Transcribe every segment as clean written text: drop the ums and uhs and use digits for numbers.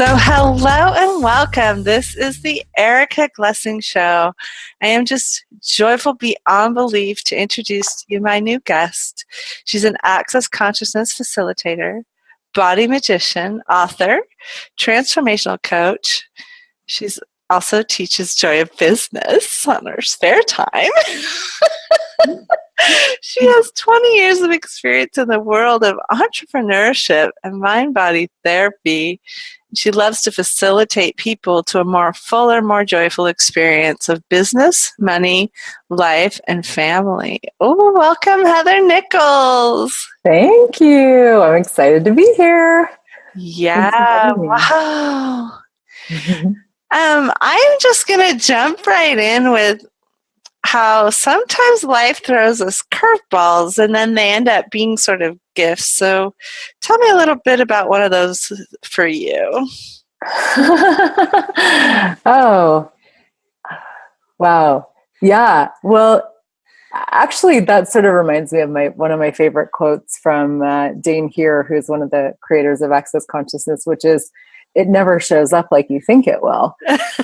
So hello and welcome. This is the Erica Glessing Show. I am just joyful beyond belief to introduce to you my new guest. She's an access consciousness facilitator, body magician, author, transformational coach. She's also teaches joy of business on her spare time. She has 20 years of experience in the world of entrepreneurship and mind-body therapy. She loves to facilitate people to a more fuller, more joyful experience of business, money, life, and family. Oh, welcome, Heather Nichols. Thank you. I'm excited to be here. Yeah, wow. I'm just going to jump right in with how sometimes life throws us curveballs and then they end up being sort of gifts. So tell me a little bit about one of those for you. Oh, wow. Yeah. Well, actually, that sort of reminds me of one of my favorite quotes from Dane Here, who's one of the creators of Access Consciousness, which is, "It never shows up like you think it will."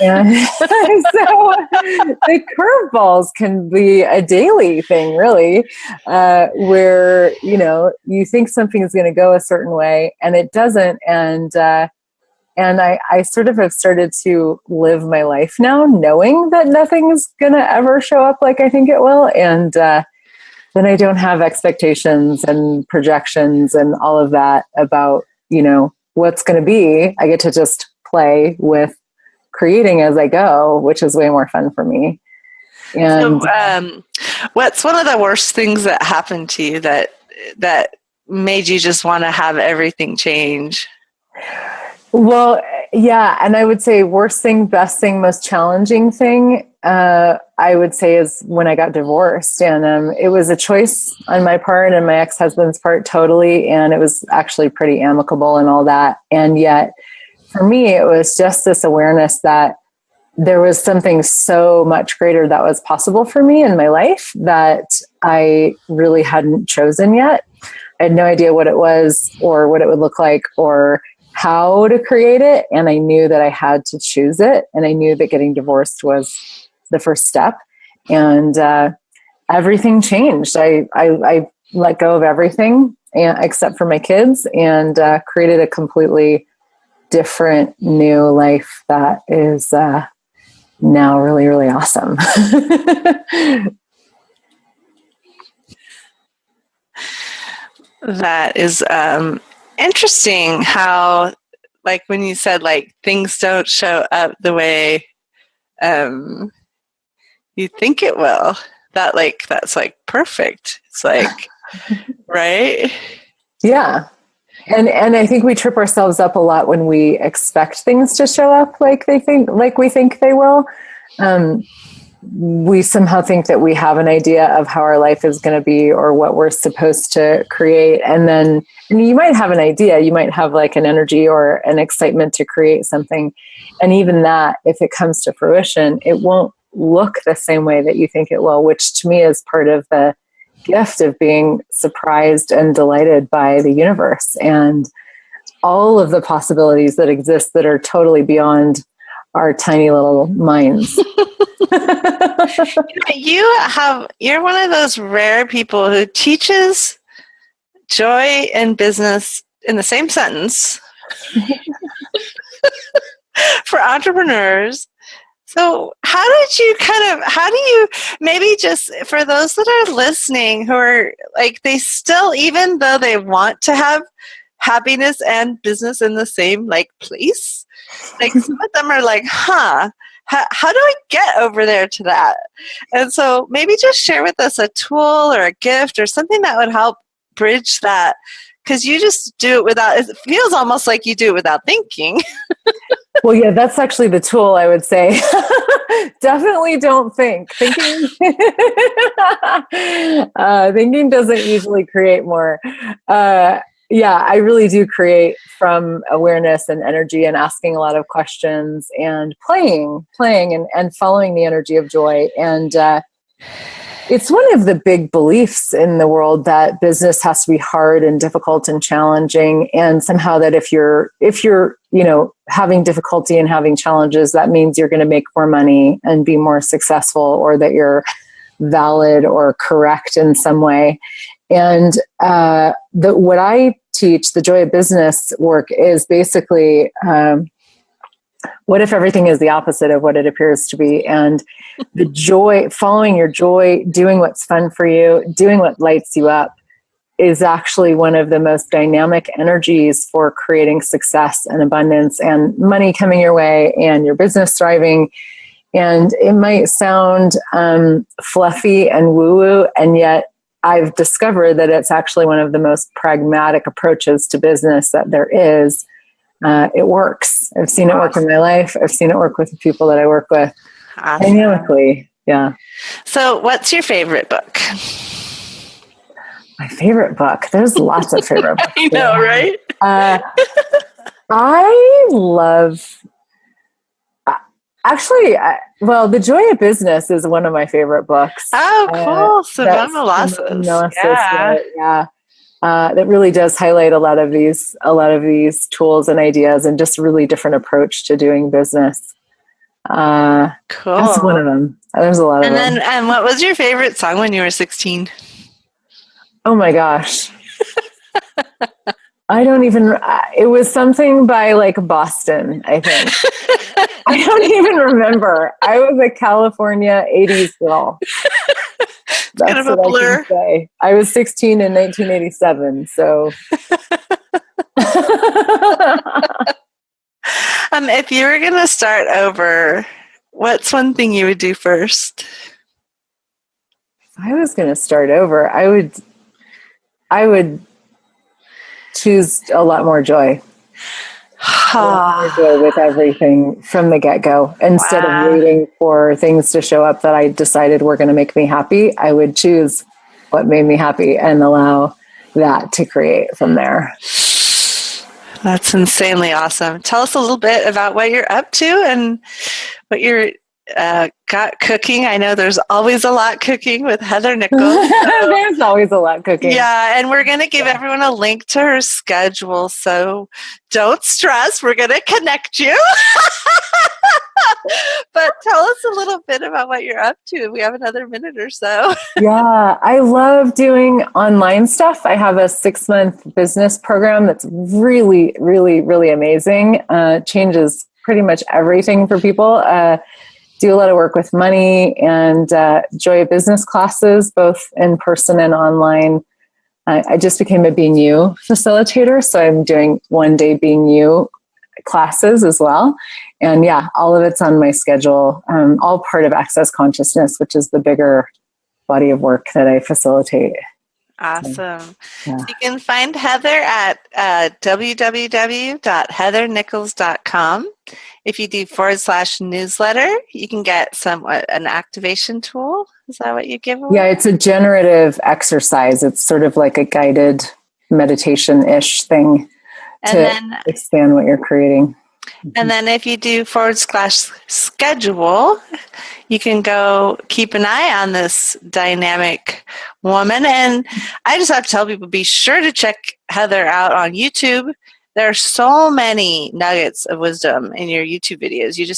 And so the curveballs can be a daily thing, really, where, you think something is going to go a certain way and it doesn't. And I sort of have started to live my life now knowing that nothing's going to ever show up like I think it will. And then I don't have expectations and projections and all of that about, what's going to be. I get to just play with creating as I go, which is way more fun for me. And so, what's one of the worst things that happened to you that made you just want to have everything change? Well, yeah. And I would say worst thing, best thing, most challenging thing, I would say is when I got divorced. And it was a choice on my part and my ex-husband's part totally. And it was actually pretty amicable and all that. And yet for me, it was just this awareness that there was something so much greater that was possible for me in my life that I really hadn't chosen yet. I had no idea what it was or what it would look like or how to create it. And I knew that I had to choose it. And I knew that getting divorced was the first step. And everything changed. I let go of everything except for my kids and created a completely different new life that is now really, really awesome. That is interesting how, like, when you said, like, things don't show up the way you think it will, that's like perfect. It's like, right? Yeah. And I think we trip ourselves up a lot when we expect things to show up like we think they will. We somehow think that we have an idea of how our life is going to be or what we're supposed to create. And you might have an idea, you might have like an energy or an excitement to create something. And even that, if it comes to fruition, it won't look the same way that you think it will, which to me is part of the gift of being surprised and delighted by the universe and all of the possibilities that exist that are totally beyond our tiny little minds. You're one of those rare people who teaches joy and business in the same sentence for entrepreneurs. So how do you maybe just for those that are listening who are like, they still, even though they want to have happiness and business in the same like place, like some of them are like, how do I get over there to that? And so maybe just share with us a tool or a gift or something that would help bridge that. Because you just do it it feels almost like you do it without thinking. Well, yeah, that's actually the tool, I would say. Definitely don't think. Thinking doesn't usually create more. I really do create from awareness and energy and asking a lot of questions and playing and following the energy of joy. And It's one of the big beliefs in the world that business has to be hard and difficult and challenging. And somehow that if you're, having difficulty and having challenges, that means you're going to make more money and be more successful, or that you're valid or correct in some way. And what I teach, the joy of business work, is basically, what if everything is the opposite of what it appears to be? And the joy, following your joy, doing what's fun for you, doing what lights you up, is actually one of the most dynamic energies for creating success and abundance and money coming your way and your business thriving. And it might sound fluffy and woo-woo, and yet I've discovered that it's actually one of the most pragmatic approaches to business that there is. It works. I've seen it work in my life. I've seen it work with the people that I work with. Awesome. Dynamically. Yeah. So what's your favorite book? My favorite book. There's lots of favorite books. I know, right? I love, The Joy of Business is one of my favorite books. Oh, cool. Simone Milasas. Yeah. That really does highlight a lot of these tools and ideas, and just a really different approach to doing business. Cool. That's one of them. There's a lot of them. And what was your favorite song when you were 16? Oh my gosh. I don't even, it was something by like Boston, I think. I don't even remember. I was a California 80s girl. That's kind of a blur. I can say. I was 16 in 1987, so. If you were going to start over, what's one thing you would do first? If I was going to start over, I would choose a lot more joy. A lot more joy with everything from the get-go. Instead of waiting for things to show up that I decided were going to make me happy, I would choose what made me happy and allow that to create from there. That's insanely awesome. Tell us a little bit about what you're up to and what you're got cooking. I know there's always a lot cooking with Heather Nichols. So, there's always a lot cooking. Yeah, and we're going to give everyone a link to her schedule, so don't stress. We're going to connect you. But tell us a little bit about what you're up to. We have another minute or so. Yeah, I love doing online stuff. I have a 6-month business program that's really, really, really amazing. Changes pretty much everything for people. Do a lot of work with money and Joy of Business classes, both in person and online. I just became a Being You facilitator, so I'm doing 1-day Being You classes as well. And yeah, all of it's on my schedule, all part of Access Consciousness, which is the bigger body of work that I facilitate. Awesome. So, yeah. You can find Heather at www.heathernichols.com. If you do /newsletter, you can get an activation tool. Is that what you give away? Yeah, it's a generative exercise. It's sort of like a guided meditation-ish thing to expand what you're creating. And then if you do /schedule, you can go keep an eye on this dynamic woman. And I just have to tell people, be sure to check Heather out on YouTube. There are so many nuggets of wisdom in your YouTube videos. You're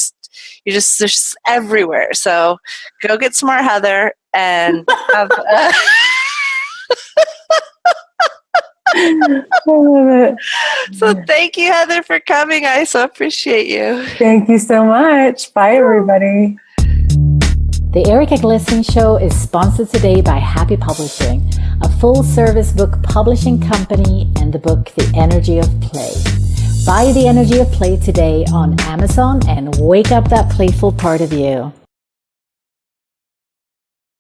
just everywhere. So go get some more Heather and have I love it. So thank you, Heather, for coming. I so appreciate you. Thank you so much. Bye, everybody. The Erica Glessing Show is sponsored today by Happy Publishing, a full-service book publishing company, and the book The Energy of Play. Buy The Energy of Play today on Amazon and wake up that playful part of you.